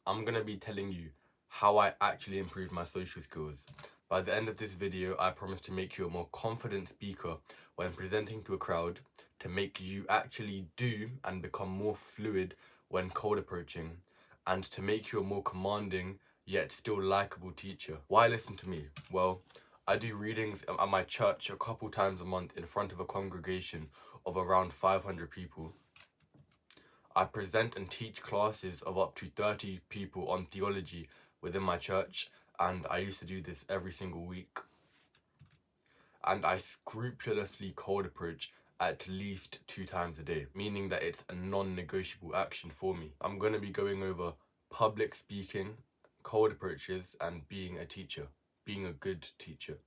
I'm going to be telling you how I actually improved my social skills. By the end of this video, I promise to make you a more confident speaker when presenting to a crowd, to make you actually do and become more fluid when cold approaching, and to make you a more commanding yet still likable teacher. Why listen to me? Well, I do readings at my church a couple times a month in front of a congregation of around 500 people. I present and teach classes of up to 30 people on theology within my church, and I used to do this every single week. And I scrupulously cold approach at least 2 times a day, meaning that it's a non-negotiable action for me. I'm going to be going over public speaking, cold approaches, and being a teacher, being a good teacher.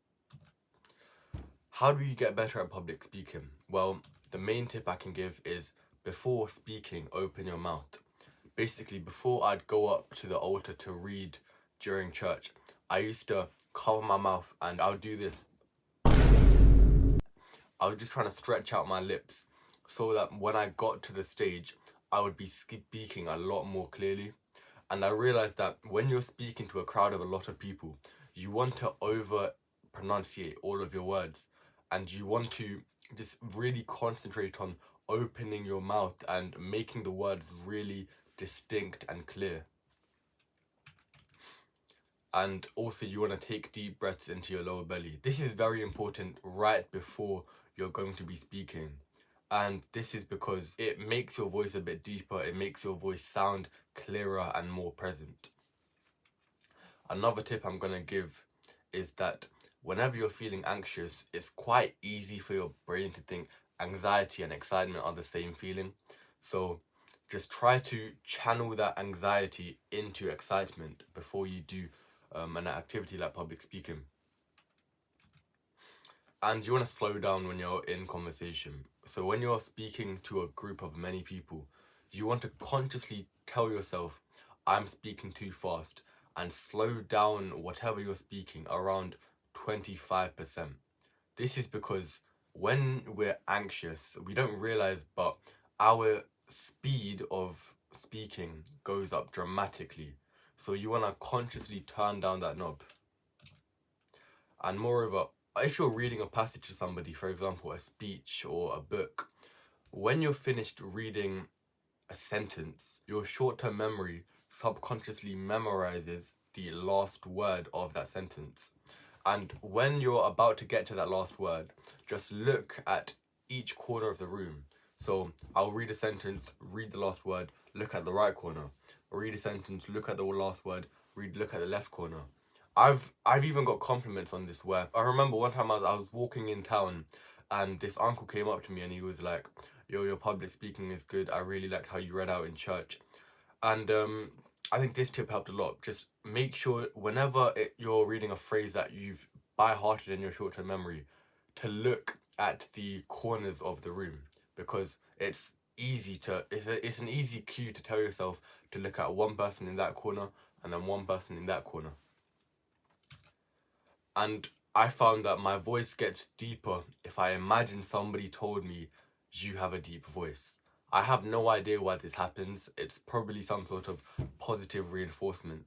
How do you get better at public speaking? Well, the main tip I can give is before speaking, open your mouth. Basically, before I'd go up to the altar to read during church, I used to cover my mouth and I would do this. I was just trying to stretch out my lips so that when I got to the stage, I would be speaking a lot more clearly. And I realized that when you're speaking to a crowd of a lot of people, you want to over pronunciate all of your words, and you want to just really concentrate on opening your mouth and making the words really distinct and clear. And also you want to take deep breaths into your lower belly. This is very important right before you're going to be speaking. And this is because it makes your voice a bit deeper, it makes your voice sound clearer and more present. Another tip I'm going to give is that whenever you're feeling anxious, it's quite easy for your brain to think anxiety and excitement are the same feeling. So just try to channel that anxiety into excitement before you do an activity like public speaking. And you want to slow down when you're in conversation. So when you're speaking to a group of many people, you want to consciously tell yourself, I'm speaking too fast, and slow down whatever you're speaking around 25%. This is because when we're anxious, we don't realize, but our speed of speaking goes up dramatically. So you want to consciously turn down that knob. And moreover, if you're reading a passage to somebody, for example, a speech or a book, when you're finished reading a sentence, your short-term memory subconsciously memorizes the last word of that sentence. And when you're about to get to that last word, just look at each corner of the room. So I'll read a sentence, read the last word, look at the right corner. Read a sentence, look at the last word, look at the left corner. I've even got compliments on this, where I remember one time I was walking in town and this uncle came up to me and he was like, yo, your public speaking is good, I really liked how you read out in church. And I think this tip helped a lot. Just make sure whenever you're reading a phrase that you've by-hearted in your short-term memory, to look at the corners of the room, because it's an easy cue to tell yourself to look at one person in that corner and then one person in that corner. And I found that my voice gets deeper if I imagine somebody told me, you have a deep voice. I have no idea why this happens. It's probably some sort of positive reinforcement.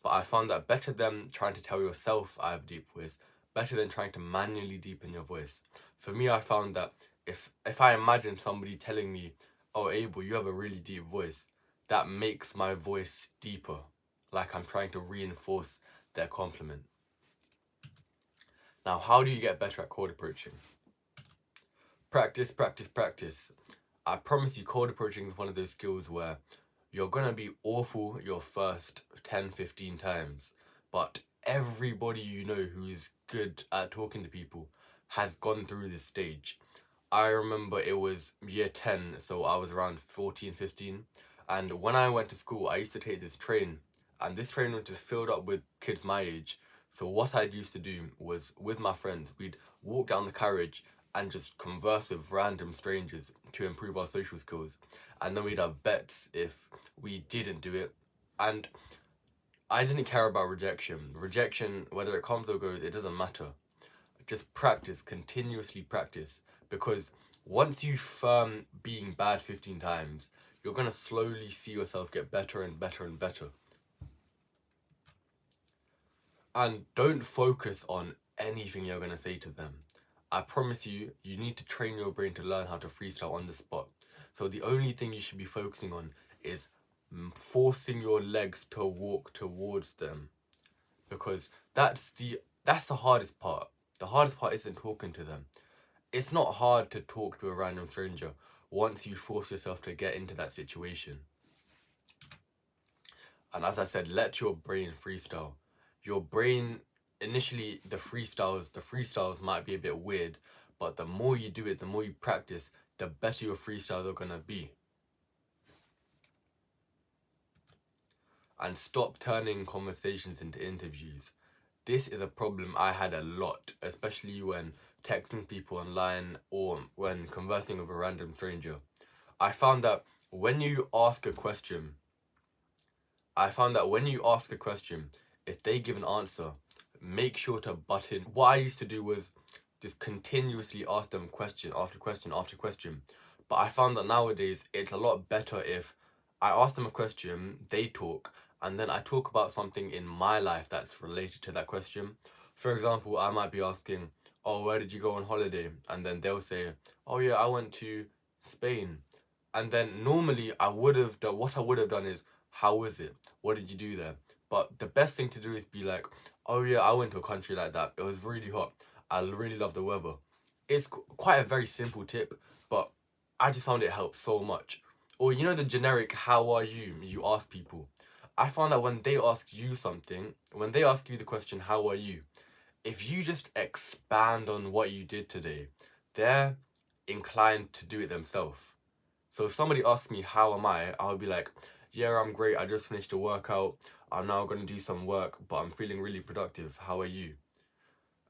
But I found that better than trying to tell yourself I have a deep voice, better than trying to manually deepen your voice. For me, I found that if I imagine somebody telling me, oh, Abel, you have a really deep voice, that makes my voice deeper, like I'm trying to reinforce their compliment. Now, how do you get better at cold approaching? Practice, practice, practice. I promise you, cold approaching is one of those skills where you're gonna be awful your first 10, 15 times, but everybody you know who is good at talking to people has gone through this stage. I remember it was year 10, so I was around 14, 15, and when I went to school, I used to take this train, and this train was just filled up with kids my age. So what I used to do was, with my friends, we'd walk down the carriage and just converse with random strangers to improve our social skills. And then we'd have bets if we didn't do it. And I didn't care about rejection. Rejection, whether it comes or goes, it doesn't matter. Just practice, continuously practice. Because once you firm being bad 15 times, you're going to slowly see yourself get better and better and better. And don't focus on anything you're going to say to them. I promise you, you need to train your brain to learn how to freestyle on the spot. So the only thing you should be focusing on is forcing your legs to walk towards them, because that's the hardest part. The hardest part isn't talking to them. It's not hard to talk to a random stranger once you force yourself to get into that situation. And as I said, let your brain freestyle. Your brain, initially, the freestyles might be a bit weird, but the more you do it, the more you practice, the better your freestyles are gonna be. And stop turning conversations into interviews. This is a problem I had a lot, especially when texting people online or when conversing with a random stranger. I found that when you ask a question, if they give an answer, make sure to butt in. What I used to do was just continuously ask them question after question after question. But I found that nowadays it's a lot better if I ask them a question, they talk, and then I talk about something in my life that's related to that question. For example, I might be asking, oh, where did you go on holiday? And then they'll say, oh yeah, I went to Spain. And then normally what I would have done is, how was it? What did you do there? But the best thing to do is be like, oh yeah, I went to a country like that. It was really hot. I really love the weather. It's quite a very simple tip, but I just found it helps so much. Or you know the generic how are you ask people. I found that when they ask you something, when they ask you the question how are you, if you just expand on what you did today, they're inclined to do it themselves. So if somebody asks me how am I, I'll be like, yeah, I'm great. I just finished a workout. I'm now going to do some work, but I'm feeling really productive. How are you?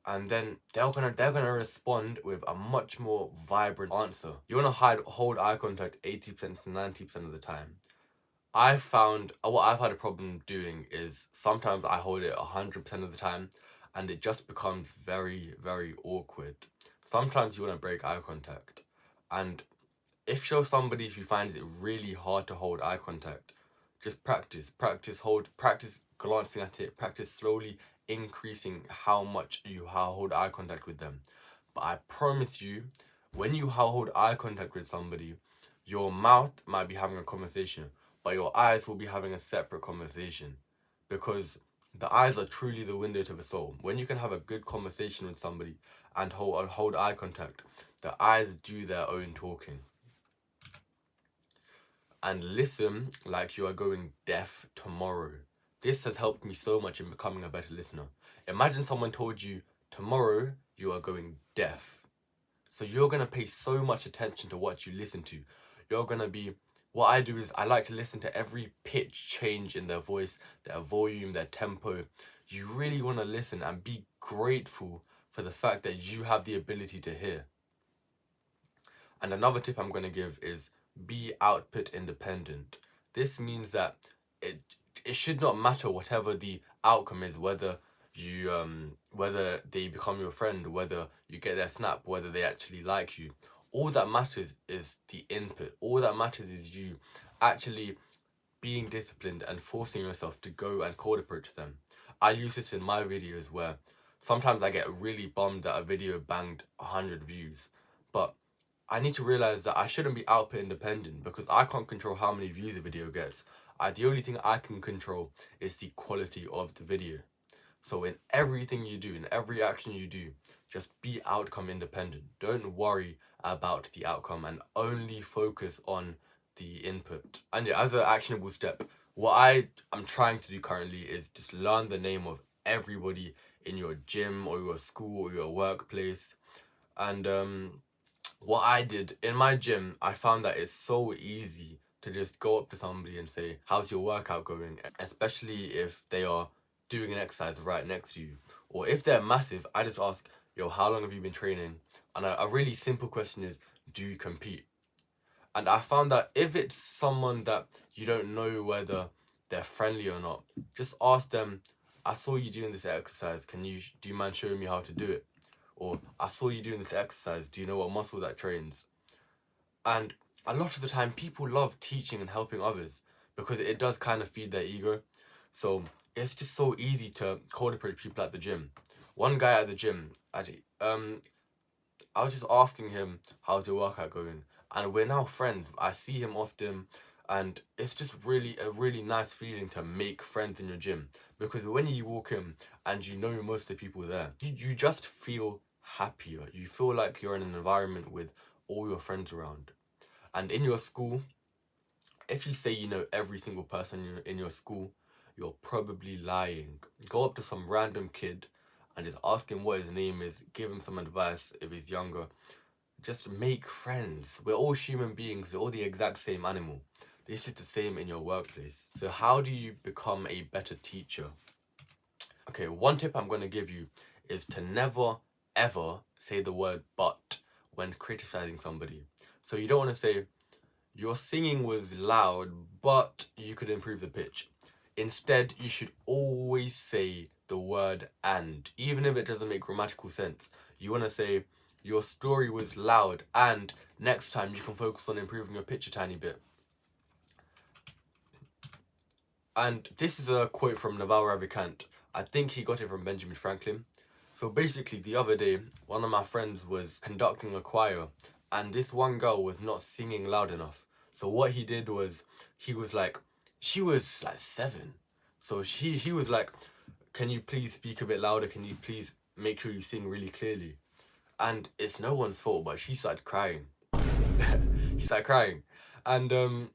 And then they're gonna respond with a much more vibrant answer. You wanna hold eye contact 80% to 90% of the time. I found what I've had a problem doing is sometimes I hold it 100% of the time, and it just becomes very, very awkward. Sometimes you wanna break eye contact, and if you're somebody who finds it really hard to hold eye contact, just practice glancing at it, practice slowly increasing how much you hold eye contact with them. But I promise you, when you hold eye contact with somebody, your mouth might be having a conversation, but your eyes will be having a separate conversation, because the eyes are truly the window to the soul. When you can have a good conversation with somebody and hold eye contact, the eyes do their own talking. And listen like you are going deaf tomorrow. This has helped me so much in becoming a better listener. Imagine someone told you, tomorrow you are going deaf. So you're going to pay so much attention to what you listen to. You're going to be, what I do is I like to listen to every pitch change in their voice, their volume, their tempo. You really want to listen and be grateful for the fact that you have the ability to hear. And another tip I'm going to give is be output independent. This means that it should not matter whatever the outcome is, whether whether they become your friend, whether you get their snap, whether they actually like you. All that matters is the input. All that matters is you actually being disciplined and forcing yourself to go and cold approach them. I use this in my videos where sometimes I get really bummed that a video banged 100 views, but I need to realize that I shouldn't be output independent, because I can't control how many views a video gets. The only thing I can control is the quality of the video. So in everything you do, in every action you do, just be outcome independent. Don't worry about the outcome and only focus on the input. And yeah, as an actionable step, what I am trying to do currently is just learn the name of everybody in your gym or your school or your workplace. And what I did in my gym, I found that it's so easy to just go up to somebody and say, how's your workout going? Especially if they are doing an exercise right next to you. Or if they're massive, I just ask, yo, how long have you been training? And a really simple question is, do you compete? And I found that if it's someone that you don't know whether they're friendly or not, just ask them, I saw you doing this exercise, do you mind showing me how to do it? Or I saw you doing this exercise, do you know what muscle that trains? And a lot of the time people love teaching and helping others because it does kind of feed their ego. So it's just so easy to cold-approach people at the gym. One guy at the gym, actually, I was just asking him how's your workout going, and we're now friends. I see him often, and it's just really a really nice feeling to make friends in your gym, because when you walk in and you know most of the people there, you just feel happier. You feel like you're in an environment with all your friends around. And in your school, if you say you know every single person in your school, you're probably lying. Go up to some random kid and just ask him what his name is, give him some advice if he's younger. Just make friends. We're all human beings, we're all the exact same animal. This is the same in your workplace. So how do you become a better teacher? Okay, one tip I'm going to give you is to never ever say the word but when criticizing somebody. So you don't want to say, your singing was loud, but you could improve the pitch. Instead, you should always say the word and, even if it doesn't make grammatical sense. You want to say, your story was loud, and next time you can focus on improving your pitch a tiny bit. And this is a quote from Naval Ravikant. I think he got it from Benjamin Franklin. So basically, the other day, one of my friends was conducting a choir, and this one girl was not singing loud enough. So what he did was, he was like, she was like 7. So he was like, can you please speak a bit louder? Can you please make sure you sing really clearly? And it's no one's fault, but she started crying. She started crying. And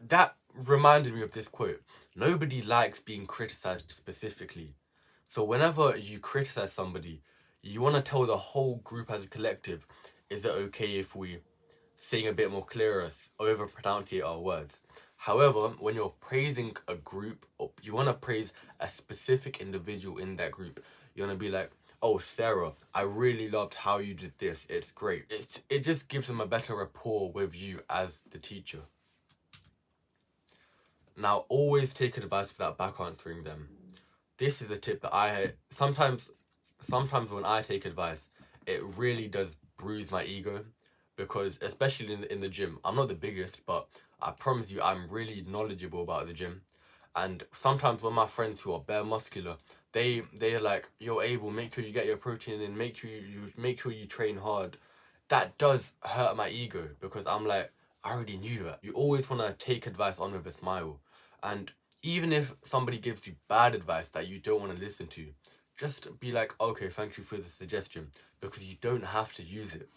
that reminded me of this quote. Nobody likes being criticized specifically. So whenever you criticize somebody, you want to tell the whole group as a collective, is it okay if we sing a bit more clearer, over pronunciate our words? However, when you're praising a group, or you want to praise a specific individual in that group, you want to be like, oh, Sarah, I really loved how you did this. It's great. It just gives them a better rapport with you as the teacher. Now, always take advice without back answering them. This is a tip that I sometimes when I take advice, it really does bruise my ego, because especially in the gym, I'm not the biggest, but I promise you I'm really knowledgeable about the gym. And sometimes when my friends who are bare muscular, they're like, you're able, make sure you get your protein in, make sure you train hard. That does hurt my ego, because I'm like, I already knew that. You always want to take advice on with a smile. And even if somebody gives you bad advice that you don't want to listen to, just be like, okay, thank you for the suggestion, because you don't have to use it.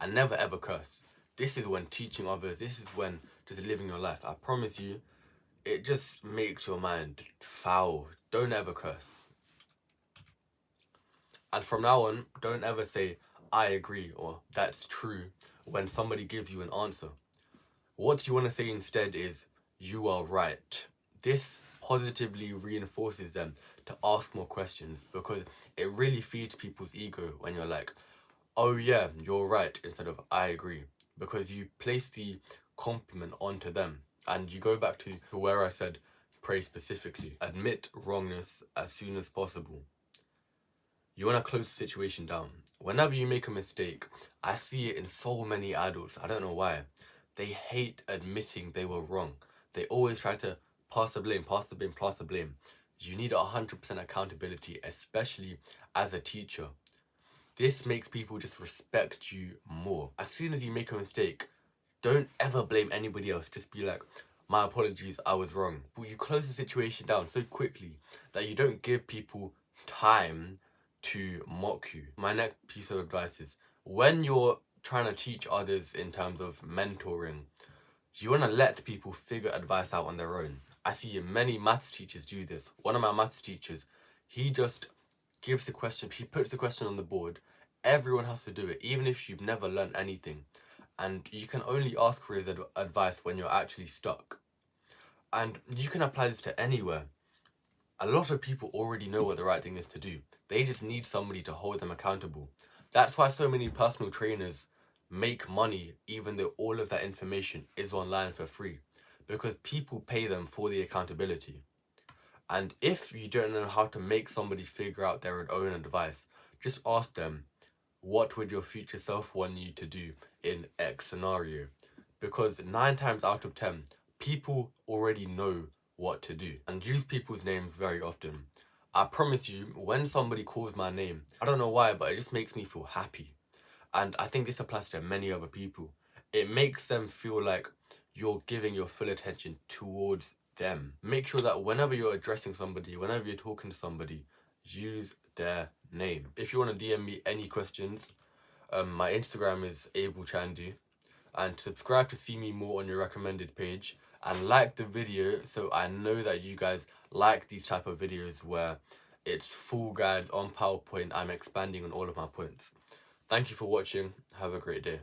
And never ever curse. This is when teaching others, this is when just living your life. I promise you, it just makes your mind foul. Don't ever curse. And from now on, don't ever say, I agree, or that's true, when somebody gives you an answer. What you want to say instead is, you are right. This positively reinforces them to ask more questions, because it really feeds people's ego when you're like, oh yeah, you're right, instead of I agree, because you place the compliment onto them. And you go back to where I said, pray specifically. Admit wrongness as soon as possible. You want to close the situation down. Whenever you make a mistake, I see it in so many adults. I don't know why. They hate admitting they were wrong. They always try to pass the blame. You need 100% accountability, especially as a teacher. This makes people just respect you more. As soon as you make a mistake, don't ever blame anybody else. Just be like, my apologies, I was wrong. But you close the situation down so quickly that you don't give people time to mock you. My next piece of advice is, when you're trying to teach others in terms of mentoring, you want to let people figure advice out on their own. I see many maths teachers do this. One of my maths teachers, he just gives the question, he puts the question on the board. Everyone has to do it, even if you've never learned anything. And you can only ask for his advice when you're actually stuck. And you can apply this to anywhere. A lot of people already know what the right thing is to do. They just need somebody to hold them accountable. That's why so many personal trainers make money, even though all of that information is online for free, because people pay them for the accountability. And if you don't know how to make somebody figure out their own advice, just ask them, what would your future self want you to do in X scenario? Because 9 times out of 10, people already know what to do. And use people's names very often. I promise you, when somebody calls my name, I don't know why, but it just makes me feel happy. And I think this applies to many other people. It makes them feel like you're giving your full attention towards them. Make sure that whenever you're addressing somebody, whenever you're talking to somebody, use their name. If you want to DM me any questions, my Instagram is ablechandu, and subscribe to see me more on your recommended page, and like the video so I know that you guys like these type of videos where it's full guides on PowerPoint. I'm expanding on all of my points. Thank you for watching. Have a great day.